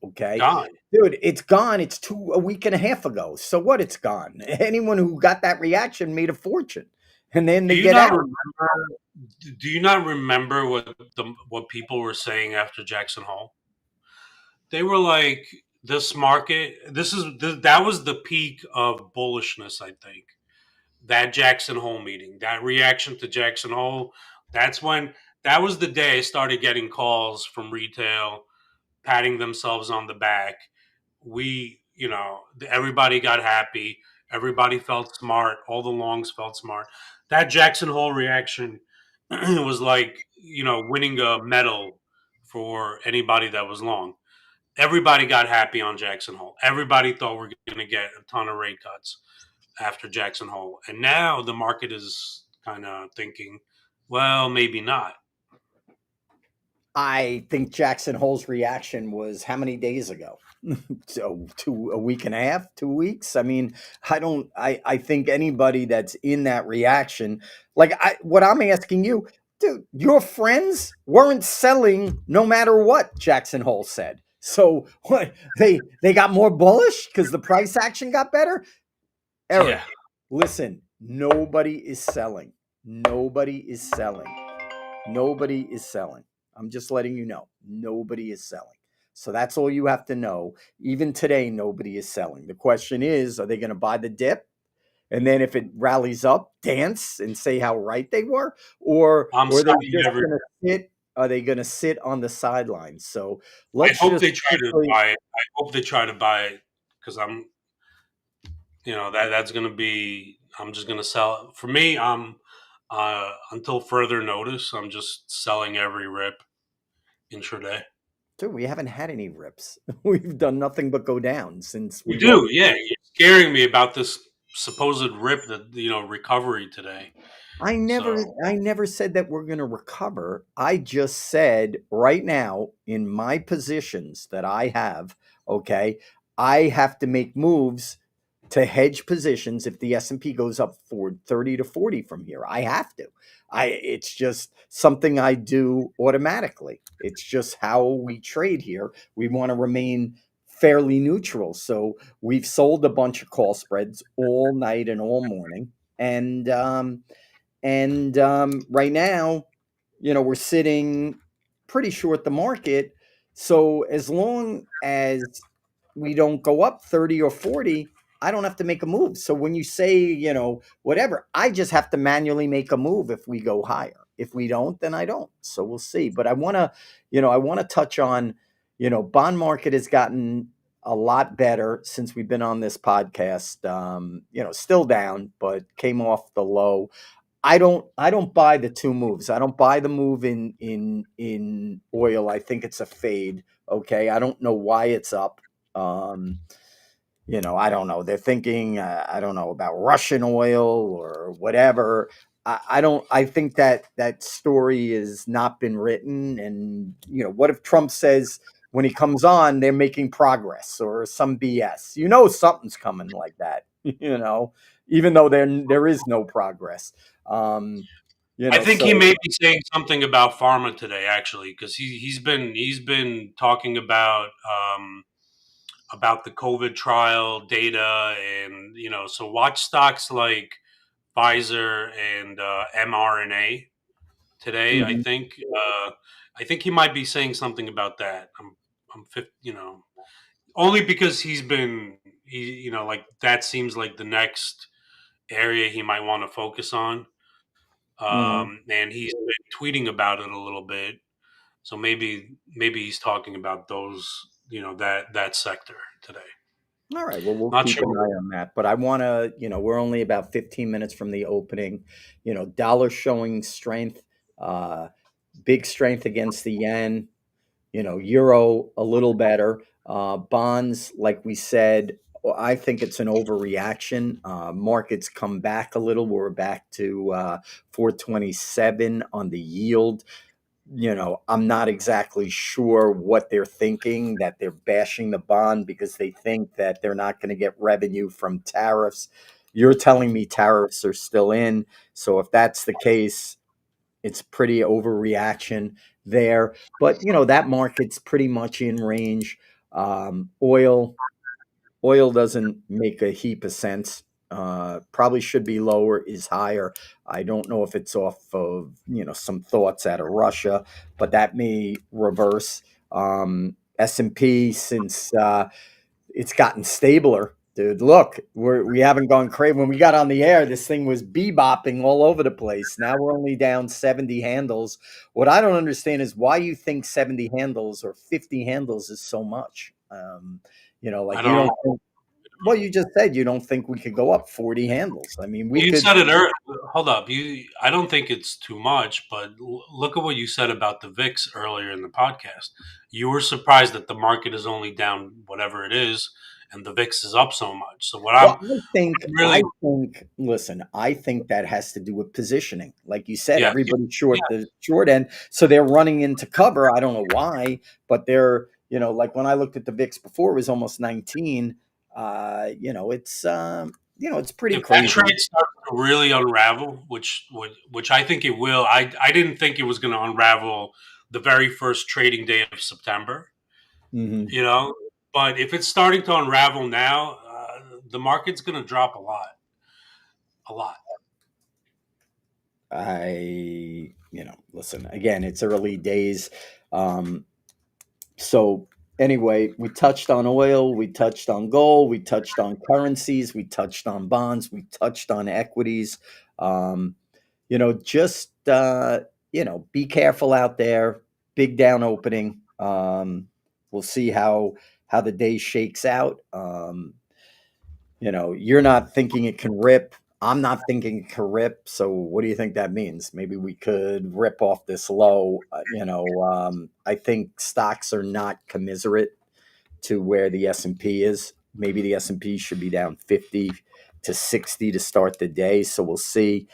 [SPEAKER 1] Okay,
[SPEAKER 2] Gone.
[SPEAKER 1] dude, it's gone. It's a week and a half ago. So what? It's gone. Anyone who got that reaction made a fortune, and then
[SPEAKER 2] Do
[SPEAKER 1] they
[SPEAKER 2] you
[SPEAKER 1] get
[SPEAKER 2] not
[SPEAKER 1] out.
[SPEAKER 2] remember? Do you not remember what people were saying after Jackson Hole? They were like, "This market. That was the peak of bullishness." I think that Jackson Hole meeting, that reaction to Jackson Hole, that's when that was the day I started getting calls from retail patting themselves on the back. Everybody got happy. Everybody felt smart. All the longs felt smart. That Jackson Hole reaction was like, winning a medal for anybody that was long. Everybody got happy on Jackson Hole. Everybody thought we're going to get a ton of rate cuts after Jackson Hole. And now the market is kind of thinking, well, maybe not.
[SPEAKER 1] I think Jackson Hole's reaction was how many days ago? So a week and a half, 2 weeks. I mean, I don't. I think anybody that's in that reaction, like what I'm asking you, dude, your friends weren't selling no matter what Jackson Hole said. So what? They got more bullish because the price action got better. Eric,
[SPEAKER 2] Yeah.
[SPEAKER 1] listen, nobody is selling. Nobody is selling. Nobody is selling. I'm just letting you know. Nobody is selling. So that's all you have to know. Even today, nobody is selling. The question is, are they going to buy the dip? And then if it rallies up, dance and say how right they were?
[SPEAKER 2] I'm
[SPEAKER 1] Or are they
[SPEAKER 2] selling
[SPEAKER 1] just
[SPEAKER 2] every.
[SPEAKER 1] going to sit? Are they going to sit on the sidelines? So
[SPEAKER 2] I
[SPEAKER 1] let's
[SPEAKER 2] hope
[SPEAKER 1] just
[SPEAKER 2] they try to
[SPEAKER 1] actually,
[SPEAKER 2] buy it. I hope they try to buy it because that's going to be. I'm just going to sell it. For me, until further notice, I'm just selling every rip intraday.
[SPEAKER 1] dude, we haven't had any rips. We've done nothing but go down since
[SPEAKER 2] You
[SPEAKER 1] we woke.
[SPEAKER 2] do, yeah. You're scaring me about this supposed rip that recovery today.
[SPEAKER 1] I never
[SPEAKER 2] So
[SPEAKER 1] I never said that we're going to recover. I just said right now in my positions that I have, okay, I have to make moves to hedge positions if the S&P goes up for 30 to 40 from here. I have to. It's just something I do automatically. It's just how we trade here. We want to remain fairly neutral. So we've sold a bunch of call spreads all night and all morning. And right now, we're sitting pretty short the market. So as long as we don't go up 30 or 40, I don't have to make a move. So when you say, whatever, I just have to manually make a move if we go higher. If we don't, then I don't. So we'll see. But I want to touch on, bond market has gotten a lot better since we've been on this podcast. Still down, but came off the low. I don't buy the two moves. I don't buy the move in oil. I think it's a fade. Okay, I don't know why it's up. Um, I don't know. They're thinking, I don't know about Russian oil or whatever. I don't. I think that story has not been written. And what if Trump says when he comes on, they're making progress or some BS? Something's coming like that. Even though there is no progress. Um,
[SPEAKER 2] I think he
[SPEAKER 1] so
[SPEAKER 2] may be saying something about pharma today, actually, because he's been talking about the COVID trial data, and so watch stocks like Pfizer and mRNA today. I
[SPEAKER 1] mhm.
[SPEAKER 2] think I think he might be saying something about that. Only because like that seems like the next area he might want to focus on.
[SPEAKER 1] Mhm.
[SPEAKER 2] And he's been tweeting about it a little bit. So maybe he's talking about those, that sector today.
[SPEAKER 1] All right. Well, we'll
[SPEAKER 2] Not
[SPEAKER 1] keep
[SPEAKER 2] sure.
[SPEAKER 1] an eye on that. But I want to, we're only about 15 minutes from the opening. Dollar showing strength, uh, big strength against the yen. Euro a little better. Bonds, like we said, I think it's an overreaction. Markets come back a little. We're back to 427 on the yield. I'm not exactly sure what they're thinking, that they're bashing the bond because they think that they're not going to get revenue from tariffs. You're telling me tariffs are still in. So if that's the case, it's pretty overreaction there. But, that market's pretty much in range. Oil doesn't make a heap of sense. Probably should be lower, is higher. I don't know if it's off of some thoughts out of Russia, but that may reverse. S&P, since it's gotten stabler, dude. Look, we haven't gone crazy. When we got on the air, this thing was bebopping all over the place. Now we're only down 70 handles. What I don't understand is why you think 70 handles or 50 handles is so much.
[SPEAKER 2] I
[SPEAKER 1] Like you
[SPEAKER 2] don't.
[SPEAKER 1] don't think, well, you just said you don't think we could go up 40 handles. I mean, we
[SPEAKER 2] You
[SPEAKER 1] could.
[SPEAKER 2] said it earlier. Hold up. I don't think it's too much, but look at what you said about the VIX earlier in the podcast. You were surprised that the market is only down whatever it is, and the VIX is up so much. So what
[SPEAKER 1] Well,
[SPEAKER 2] I'm
[SPEAKER 1] I think,
[SPEAKER 2] really,
[SPEAKER 1] listen, I think that has to do with positioning. Like you said,
[SPEAKER 2] yeah,
[SPEAKER 1] everybody's
[SPEAKER 2] yeah,
[SPEAKER 1] short the short end, so they're running into cover. I don't know why, but they're, like when I looked at the VIX before, it was almost 19. It's pretty
[SPEAKER 2] if that
[SPEAKER 1] crazy.
[SPEAKER 2] trade starts to really unravel, which I think it will, I didn't think it was going to unravel the very first trading day of September,
[SPEAKER 1] Hmm.
[SPEAKER 2] you know. But if it's starting to unravel now, the market's going to drop a lot.
[SPEAKER 1] Listen, again, it's early days. Um, So anyway, we touched on oil, we touched on gold, we touched on currencies, we touched on bonds, we touched on equities. Um, just be careful out there. Big down opening. We'll see how the day shakes out. You're not thinking it can rip. I'm not thinking it can rip. So what do you think that means? Maybe we could rip off this low. I think stocks are not commiserate to where the S&P is. Maybe the S&P should be down 50 to 60 to start the day. So we'll see.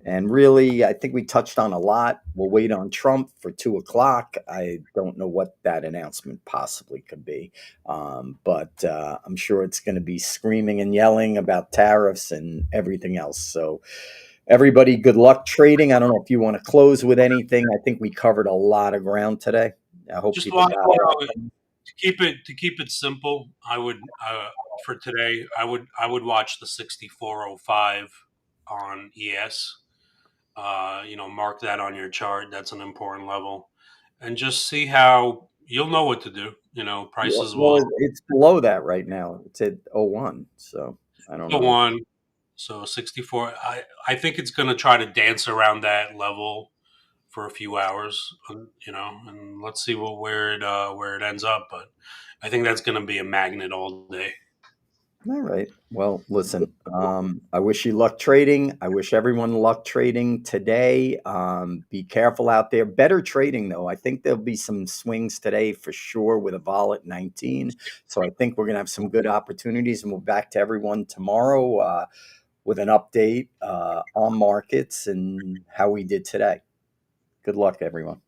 [SPEAKER 1] And really, I think we touched on a lot. We'll wait on Trump for 2 o'clock. I don't know what that announcement possibly could be. But I'm sure it's going to be screaming and yelling about tariffs and everything else. So everybody, good luck trading. I don't know if you want to close with anything. I think we covered a lot of ground today. I hope
[SPEAKER 2] Just
[SPEAKER 1] people
[SPEAKER 2] want
[SPEAKER 1] got a lot from it.
[SPEAKER 2] to keep it simple. I would for today. I would watch the 6405 on ES. Mark that on your chart. That's an important level, and just see how you'll know what to do. Prices
[SPEAKER 1] Well,
[SPEAKER 2] will
[SPEAKER 1] it's below that right now. It's at 01. So I don't
[SPEAKER 2] go
[SPEAKER 1] know.
[SPEAKER 2] on. So 64. I think it's going to try to dance around that level for a few hours, and let's see where it ends up. But I think that's going to be a magnet all day.
[SPEAKER 1] All right. Well, listen, I wish you luck trading. I wish everyone luck trading today. Be careful out there. Better trading, though. I think there'll be some swings today for sure with a vol at 19. So I think we're going to have some good opportunities, and we'll back to everyone tomorrow with an update on markets and how we did today. Good luck, everyone.